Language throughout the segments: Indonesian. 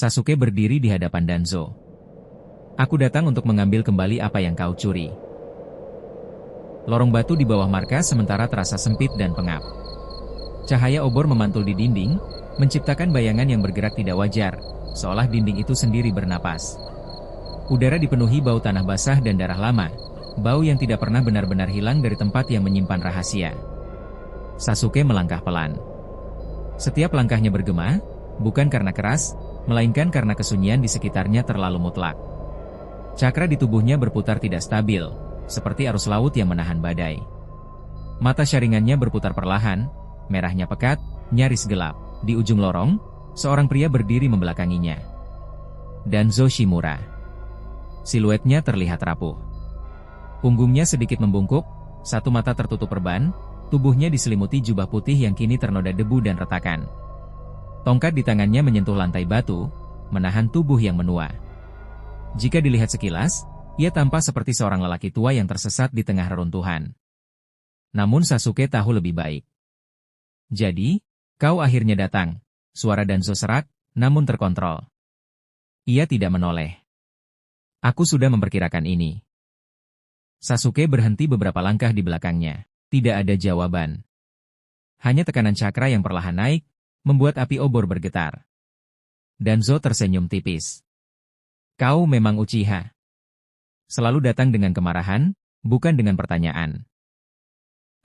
Sasuke berdiri di hadapan Danzo. Aku datang untuk mengambil kembali apa yang kau curi. Lorong batu di bawah markas sementara terasa sempit dan pengap. Cahaya obor memantul di dinding, menciptakan bayangan yang bergerak tidak wajar, seolah dinding itu sendiri bernapas. Udara dipenuhi bau tanah basah dan darah lama, bau yang tidak pernah benar-benar hilang dari tempat yang menyimpan rahasia. Sasuke melangkah pelan. Setiap langkahnya bergema, bukan karena keras, melainkan karena kesunyian di sekitarnya terlalu mutlak. Cakra di tubuhnya berputar tidak stabil, seperti arus laut yang menahan badai. Mata Sharingannya berputar perlahan, merahnya pekat, nyaris gelap. Di ujung lorong, seorang pria berdiri membelakanginya. Danzo Shimura. Siluetnya terlihat rapuh. Punggungnya sedikit membungkuk, satu mata tertutup perban, tubuhnya diselimuti jubah putih yang kini ternoda debu dan retakan. Tongkat di tangannya menyentuh lantai batu, menahan tubuh yang menua. Jika dilihat sekilas, ia tampak seperti seorang lelaki tua yang tersesat di tengah reruntuhan. Namun Sasuke tahu lebih baik. Jadi, kau akhirnya datang. Suara Danzo serak, namun terkontrol. Ia tidak menoleh. Aku sudah memperkirakan ini. Sasuke berhenti beberapa langkah di belakangnya. Tidak ada jawaban. Hanya tekanan cakra yang perlahan naik, membuat api obor bergetar. Danzo tersenyum tipis. Kau memang Uchiha. Selalu datang dengan kemarahan, bukan dengan pertanyaan.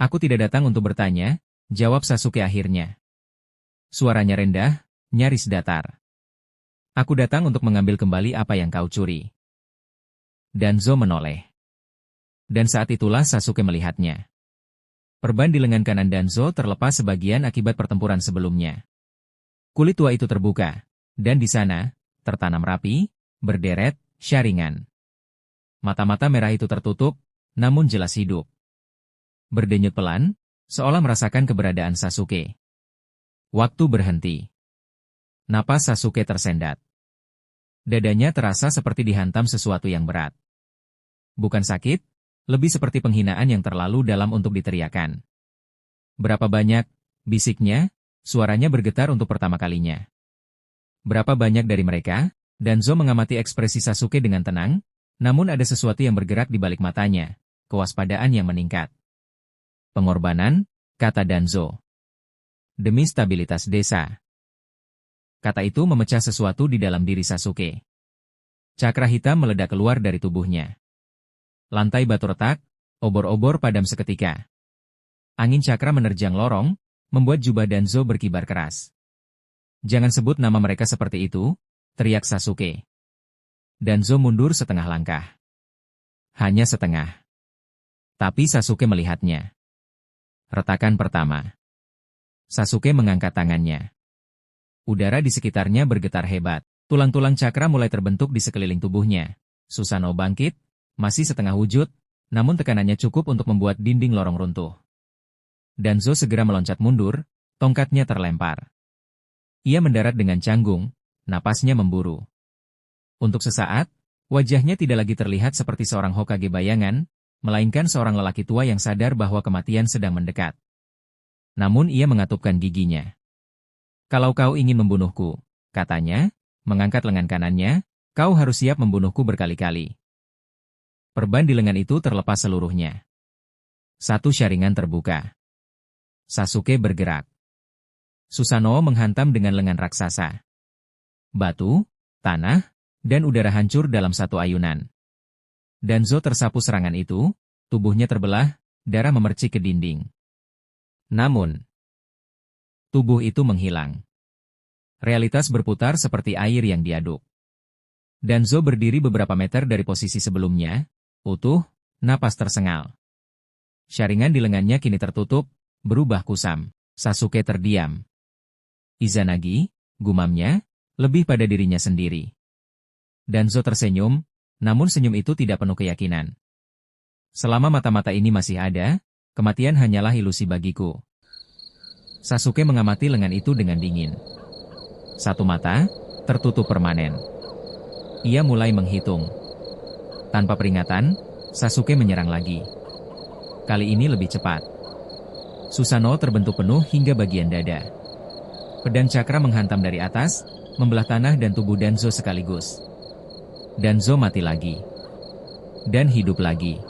Aku tidak datang untuk bertanya, jawab Sasuke akhirnya. Suaranya rendah, nyaris datar. Aku datang untuk mengambil kembali apa yang kau curi. Danzo menoleh. Dan saat itulah Sasuke melihatnya. Perban di lengan kanan Danzo terlepas sebagian akibat pertempuran sebelumnya. Kulit tua itu terbuka, dan di sana, tertanam rapi, berderet, Sharingan. Mata-mata merah itu tertutup, namun jelas hidup. Berdenyut pelan, seolah merasakan keberadaan Sasuke. Waktu berhenti. Napas Sasuke tersendat. Dadanya terasa seperti dihantam sesuatu yang berat. Bukan sakit, lebih seperti penghinaan yang terlalu dalam untuk diteriakan. Berapa banyak, bisiknya, suaranya bergetar untuk pertama kalinya. Berapa banyak dari mereka? Danzo mengamati ekspresi Sasuke dengan tenang, namun ada sesuatu yang bergerak di balik matanya, kewaspadaan yang meningkat. Pengorbanan, kata Danzo. Demi stabilitas desa. Kata itu memecah sesuatu di dalam diri Sasuke. Cakra hitam meledak keluar dari tubuhnya. Lantai batu retak, obor-obor padam seketika. Angin cakra menerjang lorong, membuat jubah Danzo berkibar keras. Jangan sebut nama mereka seperti itu, teriak Sasuke. Danzo mundur setengah langkah. Hanya setengah. Tapi Sasuke melihatnya. Retakan pertama. Sasuke mengangkat tangannya. Udara di sekitarnya bergetar hebat. Tulang-tulang cakra mulai terbentuk di sekeliling tubuhnya. Susanoo bangkit, masih setengah wujud, namun tekanannya cukup untuk membuat dinding lorong runtuh. Danzo segera meloncat mundur, tongkatnya terlempar. Ia mendarat dengan canggung, napasnya memburu. Untuk sesaat, wajahnya tidak lagi terlihat seperti seorang Hokage bayangan, melainkan seorang lelaki tua yang sadar bahwa kematian sedang mendekat. Namun ia mengatupkan giginya. Kalau kau ingin membunuhku, katanya, mengangkat lengan kanannya, kau harus siap membunuhku berkali-kali. Perban di lengan itu terlepas seluruhnya. Satu Sharingan terbuka. Sasuke bergerak. Susanoo menghantam dengan lengan raksasa. Batu, tanah, dan udara hancur dalam satu ayunan. Danzo tersapu serangan itu, tubuhnya terbelah, darah memercik ke dinding. Namun, tubuh itu menghilang. Realitas berputar seperti air yang diaduk. Danzo berdiri beberapa meter dari posisi sebelumnya, utuh, napas tersengal. Sharingan di lengannya kini tertutup, berubah kusam. Sasuke terdiam. Izanagi, gumamnya, lebih pada dirinya sendiri. Danzo tersenyum, namun senyum itu tidak penuh keyakinan. Selama mata-mata ini masih ada, kematian hanyalah ilusi bagiku. Sasuke mengamati lengan itu dengan dingin. Satu mata, tertutup permanen. Ia mulai menghitung. Tanpa peringatan, Sasuke menyerang lagi. Kali ini lebih cepat. Susanoo terbentuk penuh hingga bagian dada. Pedang cakra menghantam dari atas, membelah tanah dan tubuh Danzo sekaligus. Danzo mati lagi. Dan hidup lagi.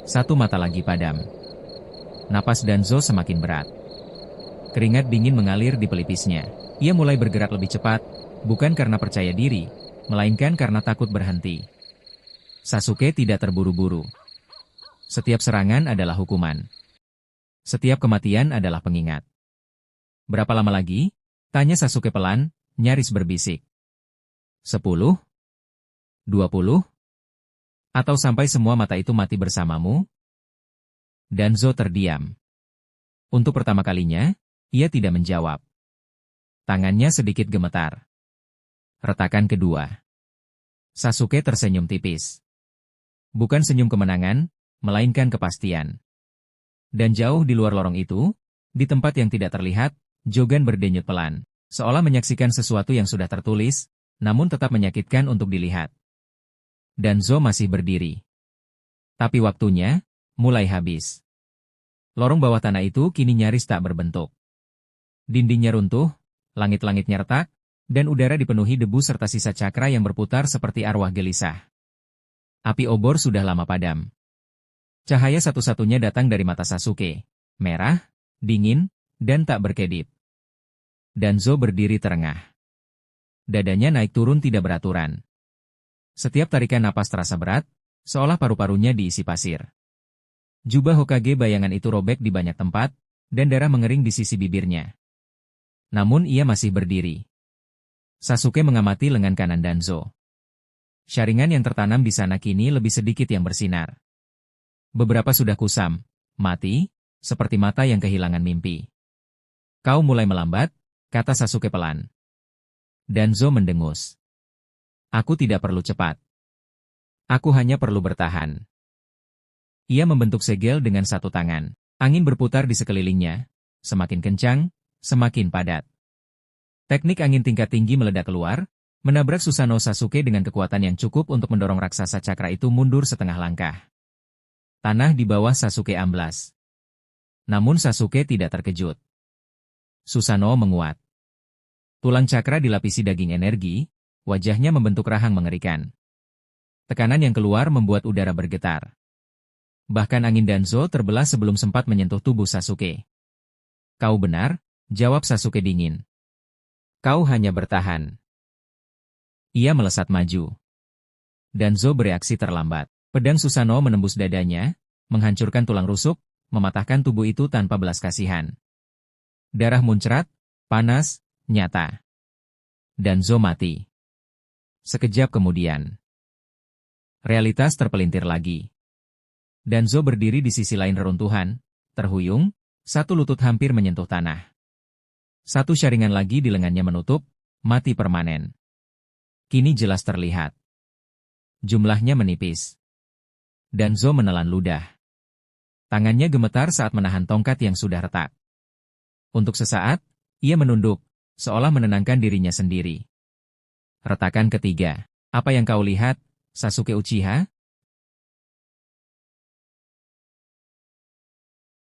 Satu mata lagi padam. Napas Danzo semakin berat. Keringat dingin mengalir di pelipisnya. Ia mulai bergerak lebih cepat, bukan karena percaya diri, melainkan karena takut berhenti. Sasuke tidak terburu-buru. Setiap serangan adalah hukuman. Setiap kematian adalah pengingat. Berapa lama lagi? Tanya Sasuke pelan, nyaris berbisik. 10? 20? Atau sampai semua mata itu mati bersamamu? Danzo terdiam. Untuk pertama kalinya, ia tidak menjawab. Tangannya sedikit gemetar. Retakan kedua. Sasuke tersenyum tipis. Bukan senyum kemenangan, melainkan kepastian. Dan jauh di luar lorong itu, di tempat yang tidak terlihat, Jogan berdenyut pelan, seolah menyaksikan sesuatu yang sudah tertulis, namun tetap menyakitkan untuk dilihat. Danzo masih berdiri. Tapi waktunya mulai habis. Lorong bawah tanah itu kini nyaris tak berbentuk. Dindingnya runtuh, langit-langitnya retak, dan udara dipenuhi debu serta sisa cakra yang berputar seperti arwah gelisah. Api obor sudah lama padam. Cahaya satu-satunya datang dari mata Sasuke, merah, dingin, dan tak berkedip. Danzo berdiri terengah. Dadanya naik turun tidak beraturan. Setiap tarikan napas terasa berat, seolah paru-parunya diisi pasir. Jubah Hokage bayangan itu robek di banyak tempat, dan darah mengering di sisi bibirnya. Namun ia masih berdiri. Sasuke mengamati lengan kanan Danzo. Syaringan yang tertanam di sana kini lebih sedikit yang bersinar. Beberapa sudah kusam, mati, seperti mata yang kehilangan mimpi. Kau mulai melambat, kata Sasuke pelan. Danzo mendengus. Aku tidak perlu cepat. Aku hanya perlu bertahan. Ia membentuk segel dengan satu tangan. Angin berputar di sekelilingnya. Semakin kencang, semakin padat. Teknik angin tingkat tinggi meledak keluar, menabrak Susanoo Sasuke dengan kekuatan yang cukup untuk mendorong raksasa cakra itu mundur setengah langkah. Tanah di bawah Sasuke amblas. Namun Sasuke tidak terkejut. Susanoo menguat. Tulang cakra dilapisi daging energi, wajahnya membentuk rahang mengerikan. Tekanan yang keluar membuat udara bergetar. Bahkan angin Danzo terbelah sebelum sempat menyentuh tubuh Sasuke. Kau benar, jawab Sasuke dingin. Kau hanya bertahan. Ia melesat maju. Danzo bereaksi terlambat. Pedang Susanoo menembus dadanya, menghancurkan tulang rusuk, mematahkan tubuh itu tanpa belas kasihan. Darah muncrat, panas, nyata. Danzo mati. Sekejap kemudian, realitas terpelintir lagi. Danzo berdiri di sisi lain reruntuhan, terhuyung, satu lutut hampir menyentuh tanah. Satu syaringan lagi di lengannya menutup, mati permanen. Kini jelas terlihat. Jumlahnya menipis. Danzo menelan ludah. Tangannya gemetar saat menahan tongkat yang sudah retak. Untuk sesaat, ia menunduk, seolah menenangkan dirinya sendiri. Retakan ketiga. Apa yang kau lihat, Sasuke Uchiha?